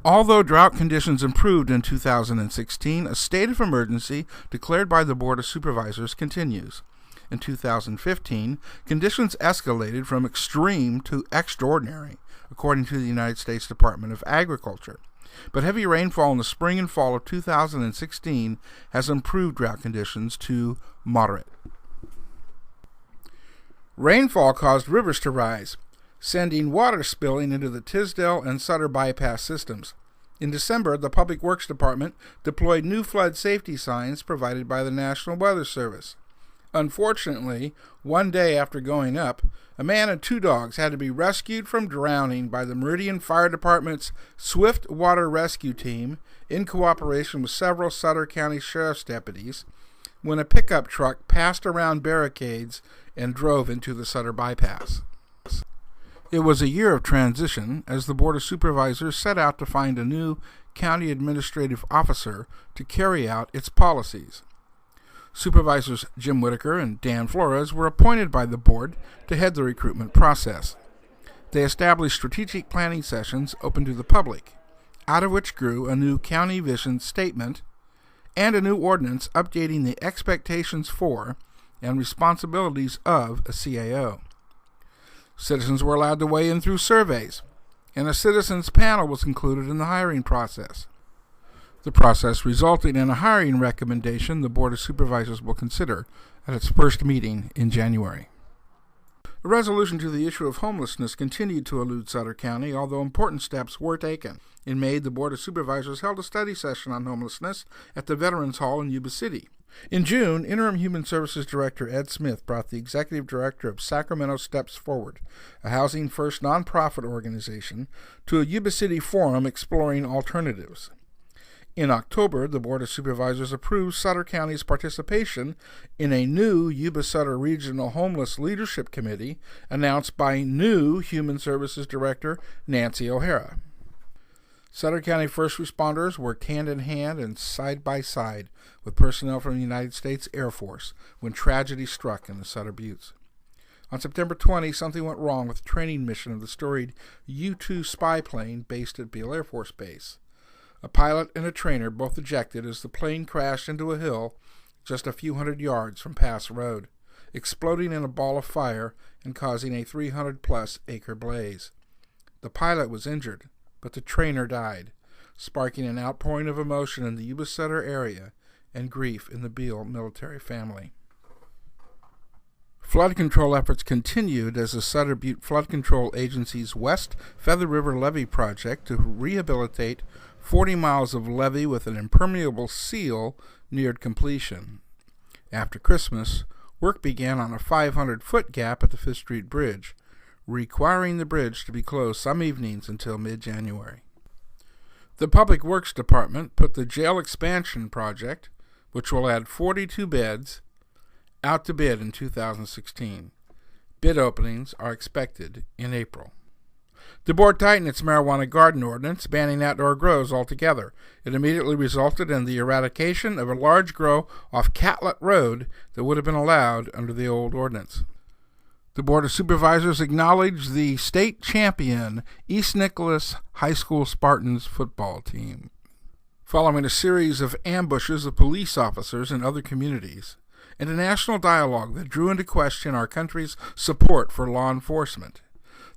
Although drought conditions improved in 2016, a state of emergency declared by the Board of Supervisors continues. In 2015, conditions escalated from extreme to extraordinary, according to the United States Department of Agriculture. But heavy rainfall in the spring and fall of 2016 has improved drought conditions to moderate. Rainfall caused rivers to rise, sending water spilling into the Tisdale and Sutter bypass systems. In December, the Public Works Department deployed new flood safety signs provided by the National Weather Service. Unfortunately, one day after going up, a man and 2 dogs had to be rescued from drowning by the Meridian Fire Department's Swift Water Rescue Team in cooperation with several Sutter County Sheriff's deputies when a pickup truck passed around barricades and drove into the Sutter bypass. It was a year of transition as the Board of Supervisors set out to find a new county administrative officer to carry out its policies. Supervisors Jim Whitaker and Dan Flores were appointed by the board to head the recruitment process. They established strategic planning sessions open to the public, out of which grew a new county vision statement and a new ordinance updating the expectations for and responsibilities of a CAO. Citizens were allowed to weigh in through surveys, and a citizens panel was included in the hiring process. The process resulted in a hiring recommendation the Board of Supervisors will consider at its first meeting in January. A resolution to the issue of homelessness continued to elude Sutter County, although important steps were taken. In May, the Board of Supervisors held a study session on homelessness at the Veterans Hall in Yuba City. In June, Interim Human Services Director Ed Smith brought the Executive Director of Sacramento Steps Forward, a Housing First nonprofit organization, to a Yuba City forum exploring alternatives. In October, the Board of Supervisors approved Sutter County's participation in a new Yuba-Sutter Regional Homeless Leadership Committee announced by new Human Services Director Nancy O'Hara. Sutter County first responders worked hand in hand and side by side with personnel from the United States Air Force when tragedy struck in the Sutter Buttes. On September 20, something went wrong with the training mission of the storied U-2 spy plane based at Beale Air Force Base. A pilot and a trainer both ejected as the plane crashed into a hill just a few hundred yards from Pass Road, exploding in a ball of fire and causing a 300-plus acre blaze. The pilot was injured, but the trainer died, sparking an outpouring of emotion in the Yuba-Sutter area and grief in the Beale military family. Flood control efforts continued as the Sutter Butte Flood Control Agency's West Feather River Levee project to rehabilitate 40 miles of levee with an impermeable seal neared completion. After Christmas, work began on a 500-foot gap at the Fifth Street Bridge, requiring the bridge to be closed some evenings until mid-January. The Public Works Department put the jail expansion project, which will add 42 beds, out to bid in 2016. Bid openings are expected in April. The board tightened its marijuana garden ordinance, banning outdoor grows altogether. It immediately resulted in the eradication of a large grow off Catlett Road that would have been allowed under the old ordinance. The Board of Supervisors acknowledged the state champion East Nicholas High School Spartans football team. Following a series of ambushes of police officers in other communities, and a national dialogue that drew into question our country's support for law enforcement,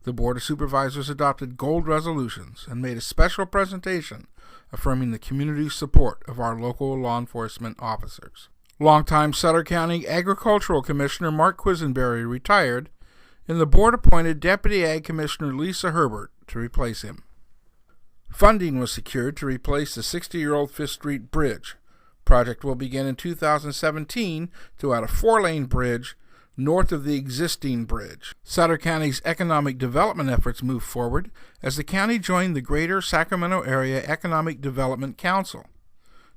the Board of Supervisors adopted gold resolutions and made a special presentation affirming the community's support of our local law enforcement officers. Longtime Sutter County Agricultural Commissioner Mark Quisenberry retired, and the board appointed Deputy Ag Commissioner Lisa Herbert to replace him. Funding was secured to replace the 60-year-old Fifth Street Bridge. Project will begin in 2017 to add a 4-lane bridge north of the existing bridge. Sutter County's economic development efforts moved forward as the county joined the Greater Sacramento Area Economic Development Council,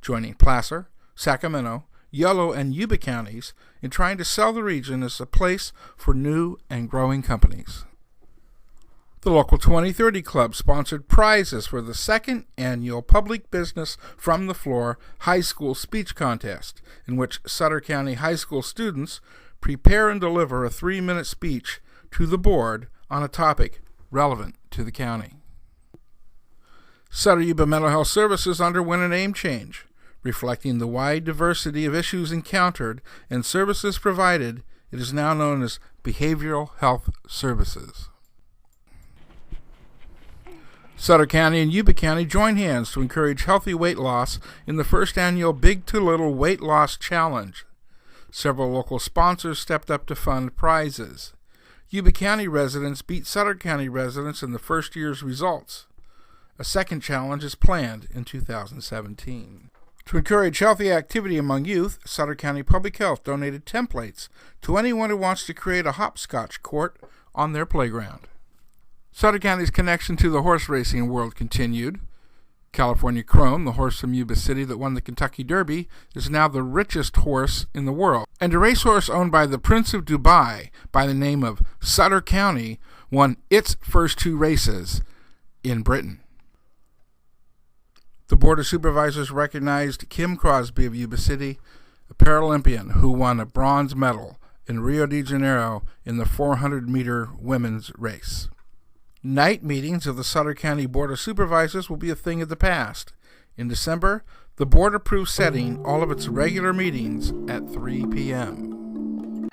joining Placer, Sacramento, Yolo, and Yuba counties in trying to sell the region as a place for new and growing companies. The local 2030 Club sponsored prizes for the second annual Public Business from the Floor High School Speech Contest, in which Sutter County high school students prepare and deliver a 3-minute speech to the board on a topic relevant to the county. Sutter Yuba Mental Health Services underwent a name change, reflecting the wide diversity of issues encountered and services provided. It is now known as Behavioral Health Services. Sutter County and Yuba County joined hands to encourage healthy weight loss in the first annual Big to Little Weight Loss Challenge. Several local sponsors stepped up to fund prizes. Yuba County residents beat Sutter County residents in the first year's results. A second challenge is planned in 2017. To encourage healthy activity among youth, Sutter County Public Health donated templates to anyone who wants to create a hopscotch court on their playground. Sutter County's connection to the horse racing world continued. California Chrome, the horse from Yuba City that won the Kentucky Derby, is now the richest horse in the world. And a racehorse owned by the Prince of Dubai by the name of Sutter County won its first 2 races in Britain. The Board of Supervisors recognized Kim Crosby of Yuba City, a Paralympian who won a bronze medal in Rio de Janeiro in the 400-meter women's race. Night meetings of the Sutter County Board of Supervisors will be a thing of the past. In December, the board approved setting all of its regular meetings at 3 p.m.